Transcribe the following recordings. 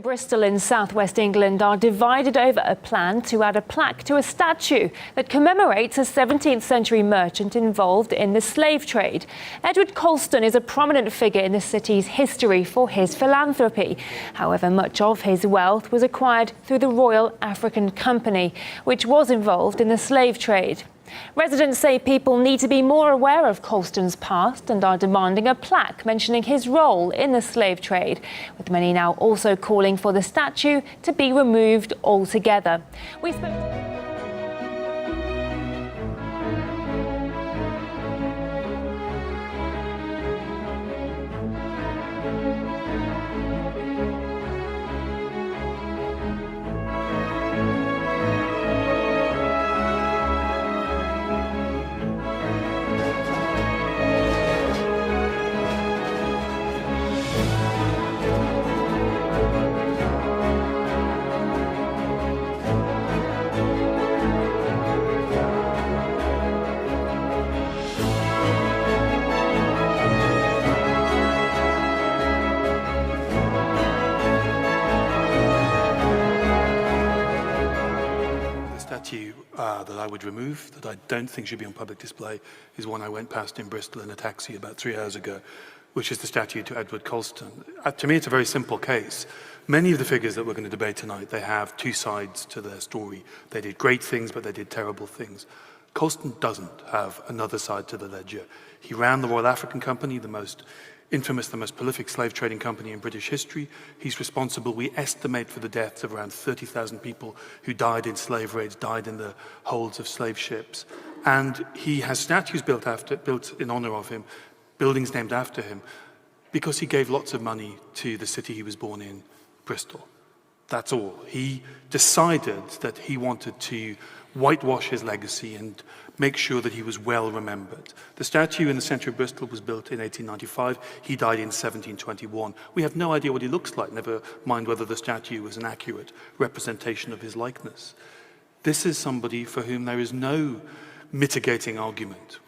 Bristol in southwest England are divided over a plan to add a plaque to a statue that commemorates a 17th century merchant involved in the slave trade. Edward Colston is a prominent figure in the city's history for his philanthropy. However, much of his wealth was acquired through the Royal African Company, which was involved in the slave trade. Residents say people need to be more aware of Colston's past and are demanding a plaque mentioning his role in the slave trade, with many now also calling for the statue to be removed altogether. That I would remove, that I don't think should be on public display, is one I went past in Bristol in a taxi about 3 hours ago, which is the statue to Edward Colston. To me, it's a very simple case. Many of the figures that we're going to debate tonight, they have two sides to their story. They did great things, but they did terrible things. Colston doesn't have another side to the ledger. He ran the Royal African Company, the most infamous, the most prolific slave trading company in British history. He's responsible, we estimate, for the deaths of around 30,000 people who died in slave raids, died in the holds of slave ships. And he has statues built in honor of him, buildings named after him, because he gave lots of money to the city he was born in, Bristol. That's all. He decided that he wanted to whitewash his legacy and make sure that he was well remembered. The statue in the centre of Bristol was built in 1895. He died in 1721. We have no idea what he looks like, never mind whether the statue was an accurate representation of his likeness. This is somebody for whom there is no mitigating argument,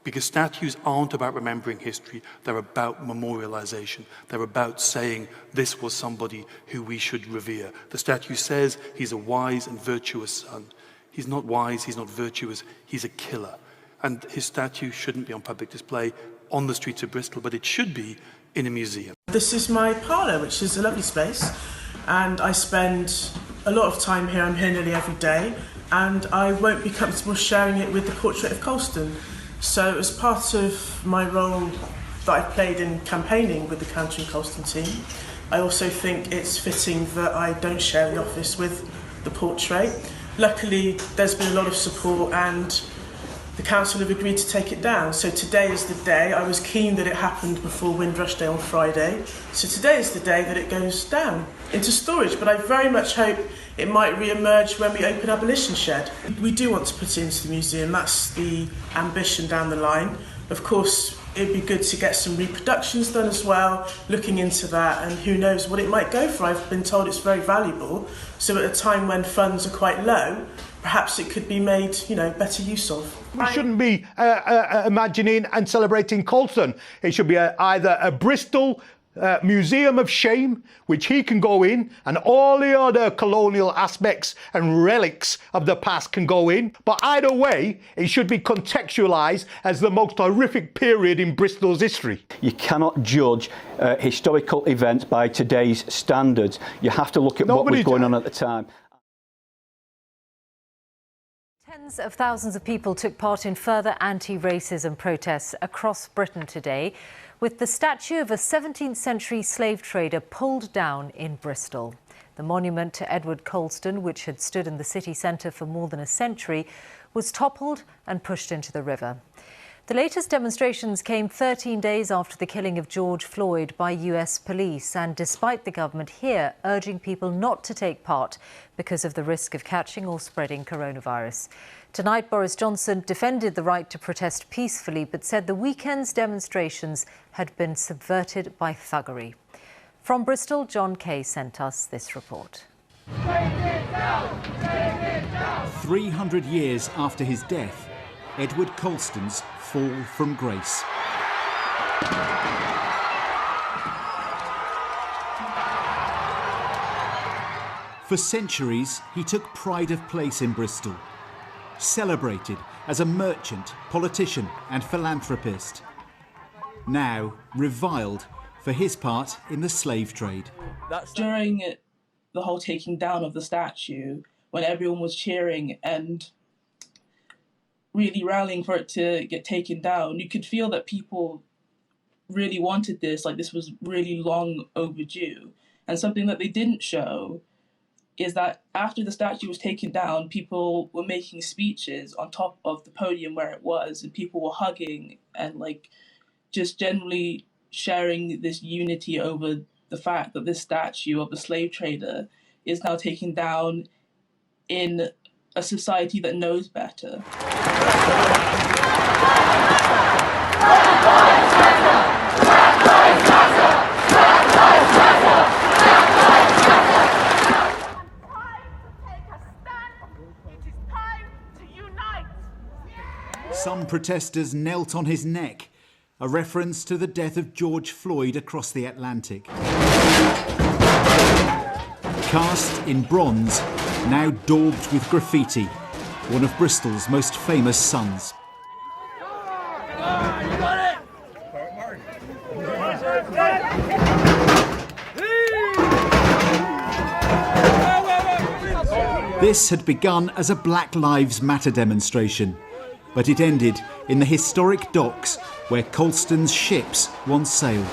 because statues aren't about remembering history, they're about memorialization. They're about saying this was somebody who we should revere. The statue says he's a wise and virtuous son. He's not wise, he's not virtuous, he's a killer. And his statue shouldn't be on public display on the streets of Bristol, but it should be in a museum. This is my parlour, which is a lovely space, and I spend a lot of time here. I'm here nearly every day, and I won't be comfortable sharing it with the portrait of Colston. So as part of my role that I've played in campaigning with the Countering Colston team, I also think it's fitting that I don't share the office with the portrait. Luckily, there's been a lot of support and the council have agreed to take it down. So today is the day. I was keen that it happened before Windrush Day on Friday. So today is the day that it goes down into storage. But I very much hope it might re-emerge when we open Abolition Shed. We do want to put it into the museum. That's the ambition down the line. Of course, it'd be good to get some reproductions done as well, looking into that, and who knows what it might go for. I've been told it's very valuable, so at a time when funds are quite low, perhaps it could be made, better use of. We shouldn't be imagining and celebrating Colston. It should be either a Bristol museum of shame, which he can go in, and all the other colonial aspects and relics of the past can go in. But either way, it should be contextualised as the most horrific period in Bristol's history. You cannot judge historical events by today's standards. You have to look at what was going on at the time. Tens of thousands of people took part in further anti-racism protests across Britain today, with the statue of a 17th century slave trader pulled down in Bristol. The monument to Edward Colston, which had stood in the city centre for more than a century, was toppled and pushed into the river. The latest demonstrations came 13 days after the killing of George Floyd by US police, and despite the government here urging people not to take part because of the risk of catching or spreading coronavirus. Tonight, Boris Johnson defended the right to protest peacefully, but said the weekend's demonstrations had been subverted by thuggery. From Bristol, John Kay sent us this report. Take it down! Take it down! 300 years after his death, Edward Colston's fall from grace. For centuries, he took pride of place in Bristol, celebrated as a merchant, politician and philanthropist. Now reviled for his part in the slave trade. During the whole taking down of the statue, when everyone was cheering and really rallying for it to get taken down, you could feel that people really wanted this, like this was really long overdue. And something that they didn't show is that after the statue was taken down, people were making speeches on top of the podium where it was, and people were hugging and like just generally sharing this unity over the fact that this statue of the slave trader is now taken down in a society that knows better. Some protesters knelt on his neck, a reference to the death of George Floyd across the Atlantic. Cast in bronze, now daubed with graffiti, one of Bristol's most famous sons. This had begun as a Black Lives Matter demonstration, but it ended in the historic docks where Colston's ships once sailed.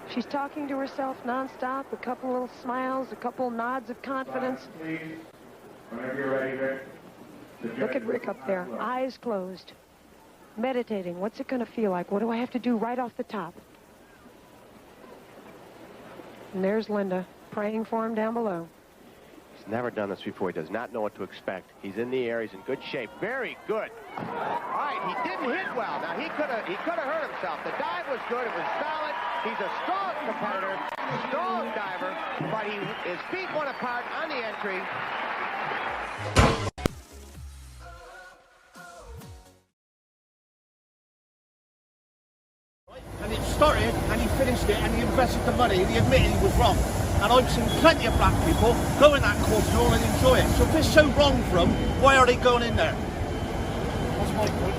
She's talking to herself nonstop, a couple little smiles, a couple nods of confidence. Whenever you're ready, Rick. Look at Rick up there, eyes closed, meditating. What's it going to feel like? What do I have to do right off the top? And there's Linda, praying for him down below. He's never done this before. He does not know what to expect. He's in the air. He's in good shape. Very good. All right, he didn't hit well. Now, he could have hurt himself. The dive was good. It was solid. He's a strong competitor, strong diver, but his feet went apart on the entry. And it started, and he finished it, and he invested the money, and he admitted he was wrong. And I've seen plenty of black people go in that course and enjoy it. So if it's so wrong for them, why are they going in there? That's my point.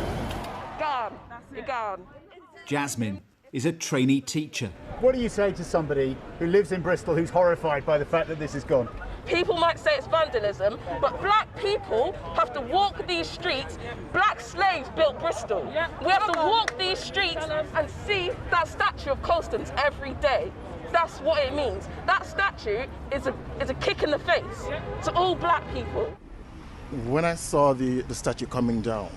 Gone. You're gone. Jasmine is a trainee teacher. What do you say to somebody who lives in Bristol who's horrified by the fact that this is gone? People might say it's vandalism, but black people have to walk these streets. Black slaves built Bristol. We have to walk these streets and see that statue of Colston's every day. That's what it means. That statue is a kick in the face to all black people. When I saw the statue coming down,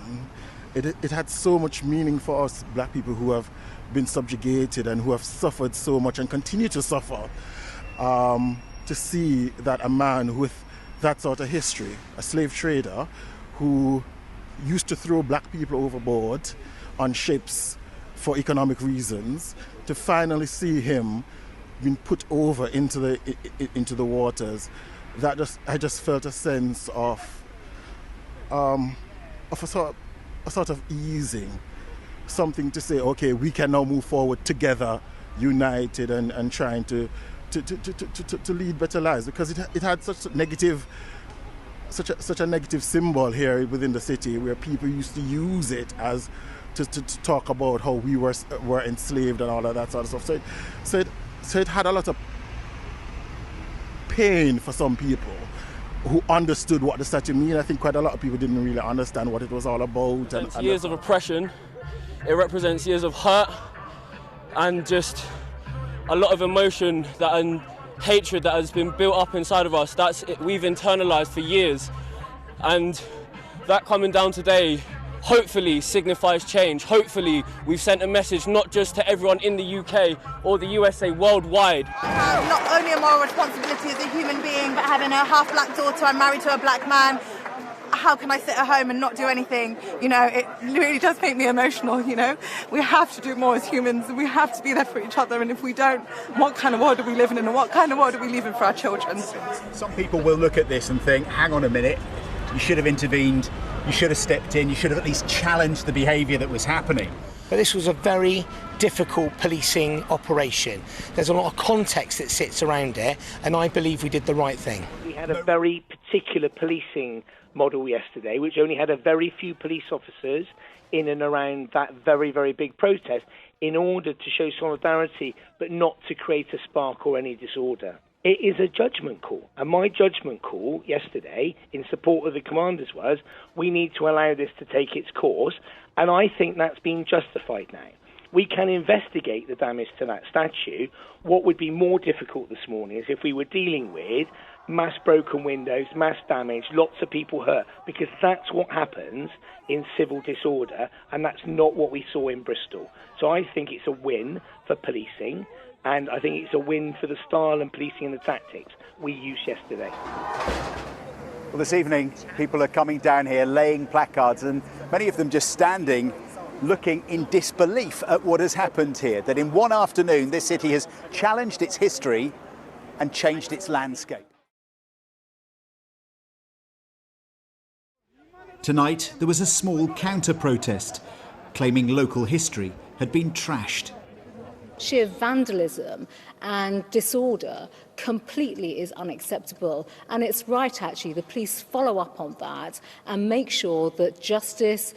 it had so much meaning for us black people who have been subjugated and who have suffered so much and continue to suffer, to see that a man with that sort of history, a slave trader who used to throw black people overboard on ships for economic reasons, to finally see him being put over into the waters, I just felt a sense of a sort of easing, something to say, okay, we can now move forward together, united and trying to lead better lives, because it had such a negative symbol here within the city, where people used to use it as to talk about how we were enslaved and all of that sort of stuff. So it had a lot of pain for some people who understood what the statue meant. I think quite a lot of people didn't really understand what it was all about. And years of oppression. It represents years of hurt and just a lot of emotion and hatred that has been built up inside of us. We've internalized for years, and that coming down today hopefully signifies change. Hopefully we've sent a message not just to everyone in the UK or the USA, worldwide. I have not only a moral responsibility as a human being, but having a half-black daughter, I'm married to a black man. How can I sit at home and not do anything? You know, it really does make me emotional, you know. We have to do more as humans, and we have to be there for each other, and if we don't, what kind of world are we living in, and what kind of world are we leaving for our children? Some people will look at this and think, hang on a minute, you should have intervened, you should have stepped in, you should have at least challenged the behaviour that was happening. But this was a very difficult policing operation. There's a lot of context that sits around it, and I believe we did the right thing. We had a very particular policing model yesterday, which only had a very few police officers in and around that very, very big protest in order to show solidarity, but not to create a spark or any disorder. It is a judgment call, and my judgment call yesterday in support of the commanders was we need to allow this to take its course, and I think that's been justified now. We can investigate the damage to that statue. What would be more difficult this morning is if we were dealing with mass broken windows, mass damage, lots of people hurt, because that's what happens in civil disorder, and that's not what we saw in Bristol. So I think it's a win for policing, and I think it's a win for the style and policing and the tactics we used yesterday. Well, this evening, people are coming down here, laying placards, and many of them just standing, looking in disbelief at what has happened here, that in one afternoon, this city has challenged its history and changed its landscape. Tonight, there was a small counter-protest, claiming local history had been trashed. Sheer vandalism and disorder completely is unacceptable, and it's right actually the police follow up on that and make sure that justice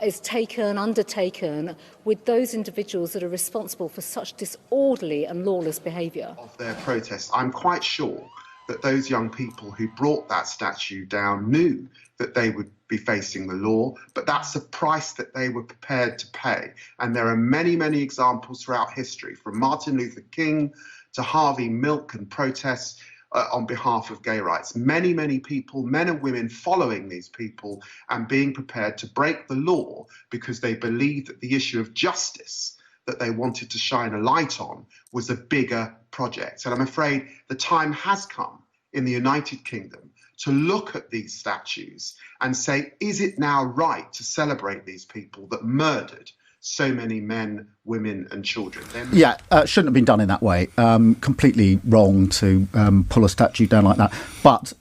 is undertaken with those individuals that are responsible for such disorderly and lawless behaviour. Of their protests, I'm quite sure that those young people who brought that statue down knew that they would be facing the law, but that's the price that they were prepared to pay. And there are many, many examples throughout history, from Martin Luther King to Harvey Milk and protests on behalf of gay rights. Many, many people, men and women, following these people and being prepared to break the law because they believed that the issue of justice that they wanted to shine a light on was a bigger project. And I'm afraid the time has come in the United Kingdom to look at these statues and say, is it now right to celebrate these people that murdered so many men, women and children? Yeah, shouldn't have been done in that way. Completely wrong to pull a statue down like that. But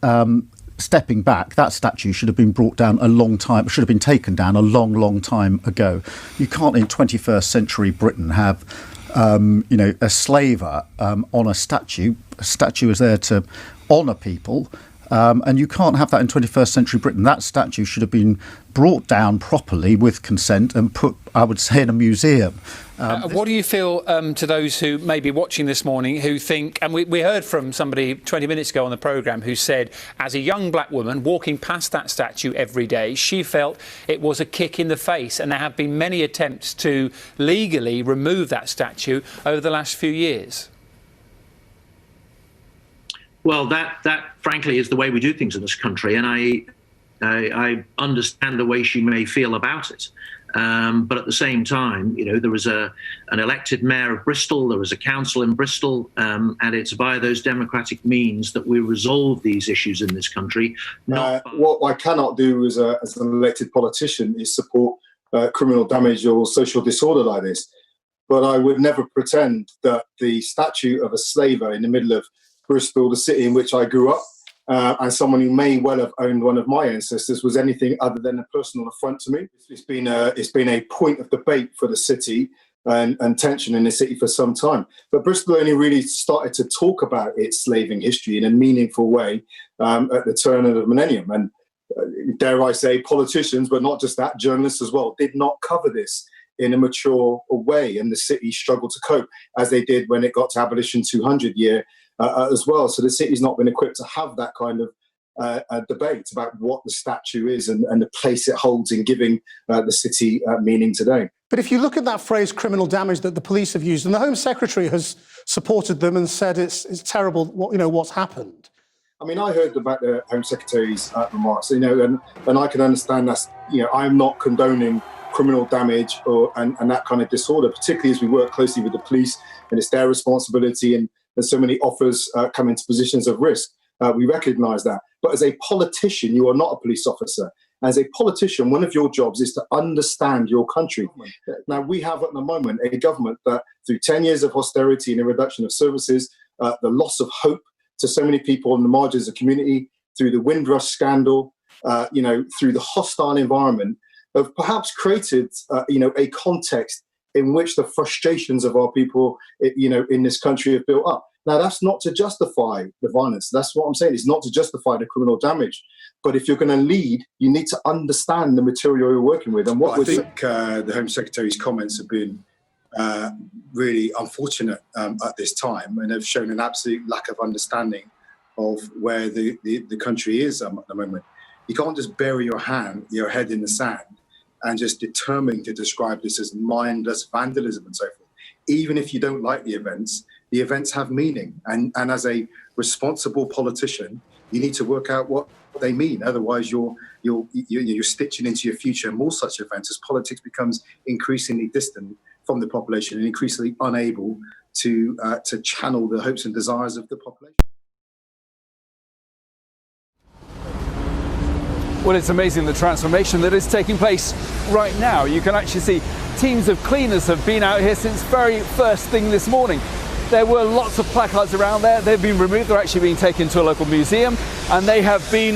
stepping back, that statue should have been brought down should have been taken down a long, long time ago. You can't in 21st century Britain have a slaver on a statue. A statue is there to honour people. And you can't have that in 21st century Britain. That statue should have been brought down properly with consent and put, I would say, in a museum. What do you feel to those who may be watching this morning who think, and we heard from somebody 20 minutes ago on the programme who said, as a young black woman walking past that statue every day, she felt it was a kick in the face, and there have been many attempts to legally remove that statue over the last few years. Well, that frankly is the way we do things in this country, and I understand the way she may feel about it. But at the same time, there was an elected mayor of Bristol, there was a council in Bristol, and it's via those democratic means that we resolve these issues in this country. What I cannot do as an elected politician is support criminal damage or social disorder like this. But I would never pretend that the statue of a slaver in the middle of Bristol, the city in which I grew up, and someone who may well have owned one of my ancestors, was anything other than a personal affront to me. It's been a point of debate for the city and tension in the city for some time. But Bristol only really started to talk about its slaving history in a meaningful way at the turn of the millennium. And dare I say, politicians, but not just that, journalists as well, did not cover this in a mature way, and the city struggled to cope, as they did when it got to Abolition 200 year as well. So the city's not been equipped to have that kind of debate about what the statue is and the place it holds in giving the city meaning today. But if you look at that phrase criminal damage that the police have used, and the Home Secretary has supported them and said it's terrible what's happened. I mean, I heard about the Home Secretary's remarks, and I can understand that's, I'm not condoning criminal damage and that kind of disorder, particularly as we work closely with the police and it's their responsibility, and so many offers come into positions of risk. We recognise that. But as a politician, you are not a police officer. As a politician, one of your jobs is to understand your country. Now, we have at the moment a government that, through 10 years of austerity and a reduction of services, the loss of hope to so many people on the margins of the community, through the Windrush scandal, through the hostile environment, have perhaps created, a context in which the frustrations of our people, in this country have built up. Now, that's not to justify the violence. That's what I'm saying. It's not to justify the criminal damage. But if you're going to lead, you need to understand the material you're working with. And what I think the Home Secretary's comments have been really unfortunate at this time, and have shown an absolute lack of understanding of where the country is at the moment. You can't just bury your head in the sand and just determine to describe this as mindless vandalism and so forth. Even if you don't like the events have meaning. And as a responsible politician, you need to work out what they mean. Otherwise, you're stitching into your future more such events as politics becomes increasingly distant from the population and increasingly unable to channel the hopes and desires of the population. Well, it's amazing the transformation that is taking place right now. You can actually see teams of cleaners have been out here since very first thing this morning. There were lots of placards around there. They've been removed. They're actually being taken to a local museum, and they have been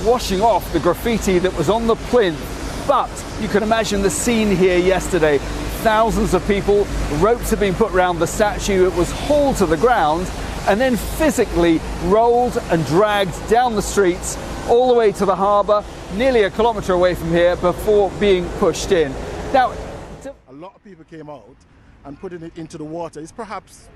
washing off the graffiti that was on the plinth. But you can imagine the scene here yesterday. Thousands of people, ropes have been put around the statue. It was hauled to the ground and then physically rolled and dragged down the streets all the way to the harbour, nearly a kilometre away from here, before being pushed in. Now, a lot of people came out and putting it into the water. It's perhaps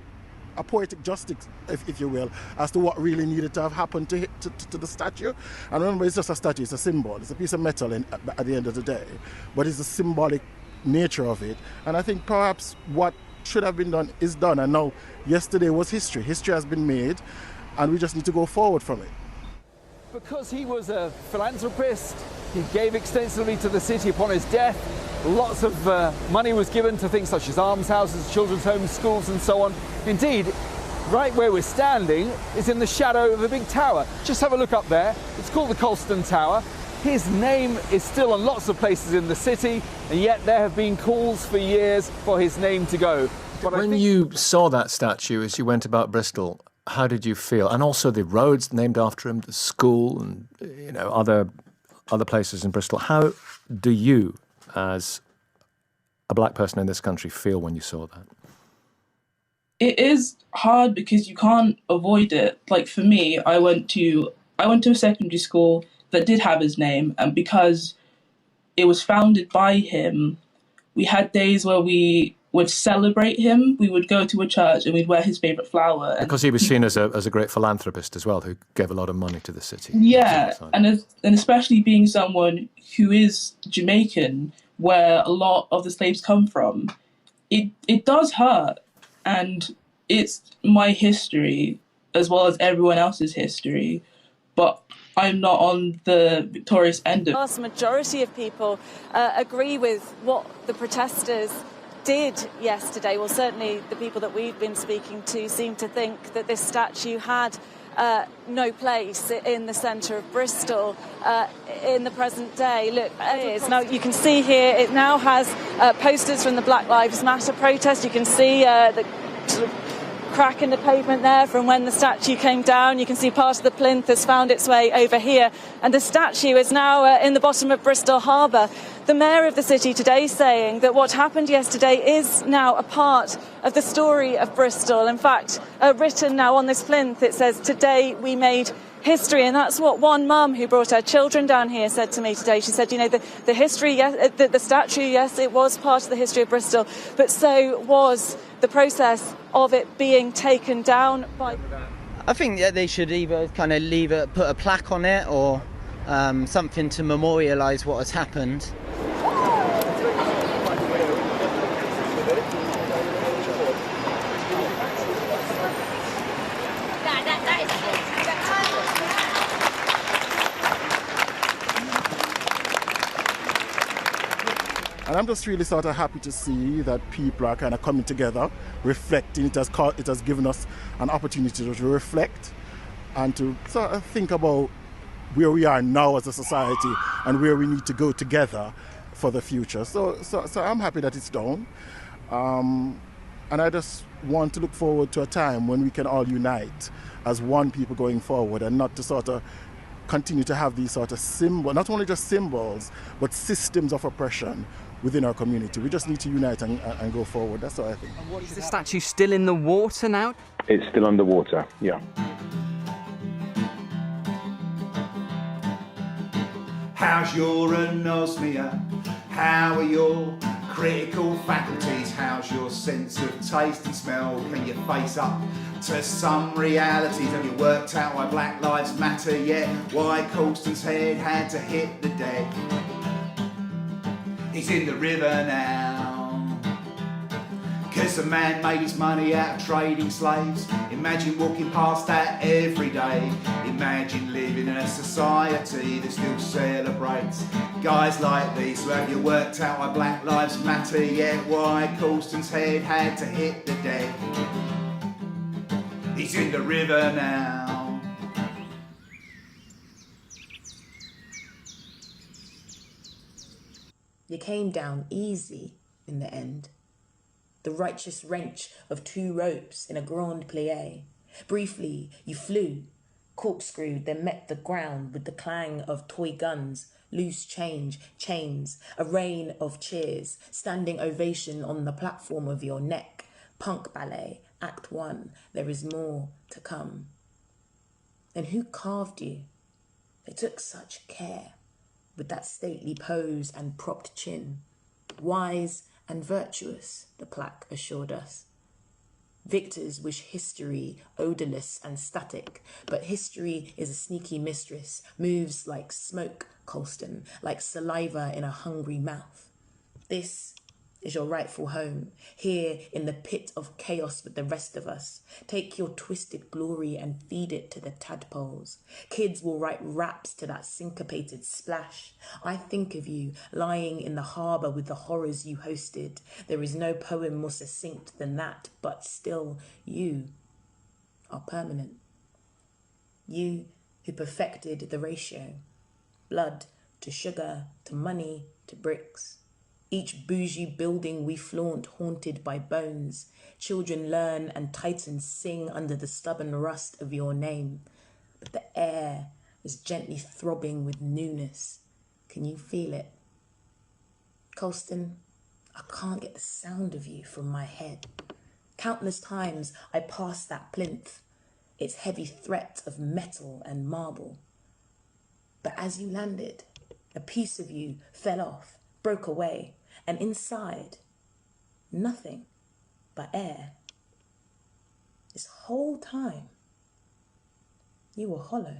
a poetic justice, if you will, as to what really needed to have happened to the statue. And remember, it's just a statue, it's a symbol, it's a piece of metal at the end of the day, but it's the symbolic nature of it. And I think perhaps what should have been done is done, and now yesterday was history. History has been made, and we just need to go forward from it. Because he was a philanthropist, he gave extensively to the city upon his death. Lots of money was given to things such as almshouses, children's homes, schools and so on. Indeed, right where we're standing is in the shadow of a big tower. Just have a look up there. It's called the Colston Tower. His name is still on lots of places in the city, and yet there have been calls for years for his name to go. But when you saw that statue as you went about Bristol, how did you feel? And also the roads named after him, the school, and other places in Bristol. How do you, as a black person in this country, feel when you saw that? It is hard because you can't avoid it. Like for me, I went to a secondary school that did have his name, and because it was founded by him, we had days where we would celebrate him. We would go to a church and we'd wear his favourite flower. Because he was seen as a great philanthropist as well, who gave a lot of money to the city. Yeah, and especially being someone who is Jamaican, where a lot of the slaves come from, it does hurt. And it's my history as well as everyone else's history. But I'm not on the victorious end of it. The vast majority of people agree with what the protesters did yesterday. Well, certainly the people that we've been speaking to seem to think that this statue had no place in the centre of Bristol in the present day. Look, it is. Now you can see here it now has posters from the Black Lives Matter protest. You can see the sort of crack in the pavement there from when the statue came down. You can see part of the plinth has found its way over here, and the statue is now in the bottom of Bristol Harbour. The mayor of the city today saying that what happened yesterday is now a part of the story of Bristol. In fact, written now on this plinth, it says, "Today we made history." And that's what one mum who brought her children down here said to me today. She said, the history, yes, the statue, yes, it was part of the history of Bristol, but so was the process of it being taken down by... I think that they should either kind of put a plaque on it or something to memorialise what has happened. And I'm just really sort of happy to see that people are kind of coming together, reflecting. It has given us an opportunity to reflect and to sort of think about where we are now as a society and where we need to go together for the future. So I'm happy that it's done. And I just want to look forward to a time when we can all unite as one people going forward, and not to sort of continue to have these sort of symbols, not only just symbols, but systems of oppression within our community. We just need to unite and go forward. That's what I think. Is the statue still in the water now? It's still underwater, yeah. How's your anosmia? How are your critical faculties? How's your sense of taste and smell? Can you face up to some realities? Have you worked out why Black Lives Matter yet? Why Colston's head had to hit the deck? He's in the river now, 'cause a man made his money out of trading slaves. Imagine walking past that every day. Imagine living in a society that still celebrates guys like these. So have you worked out why Black Lives Matter yet? Why Colston's head had to hit the deck? He's in the river now. You came down easy in the end. The righteous wrench of two ropes in a grand plie. Briefly, you flew, corkscrewed, then met the ground with the clang of toy guns, loose change, chains, a rain of cheers, standing ovation on the platform of your neck. Punk ballet, Act 1, there is more to come. And who carved you? They took such care with that stately pose and propped chin. Wise and virtuous, the plaque assured us. Victors wish history odorless and static, but history is a sneaky mistress, moves like smoke, Colston, like saliva in a hungry mouth. This is your rightful home, here in the pit of chaos with the rest of us. Take your twisted glory and feed it to the tadpoles. Kids will write raps to that syncopated splash. I think of you lying in the harbour with the horrors you hosted. There is no poem more succinct than that, but still you are permanent. You who perfected the ratio. Blood to sugar to money to bricks. Each bougie building we flaunt haunted by bones. Children learn and titans sing under the stubborn rust of your name. But the air is gently throbbing with newness. Can you feel it? Colston, I can't get the sound of you from my head. Countless times I passed that plinth, its heavy threat of metal and marble. But as you landed, a piece of you fell off, broke away, and inside, nothing but air. This whole time, you were hollow.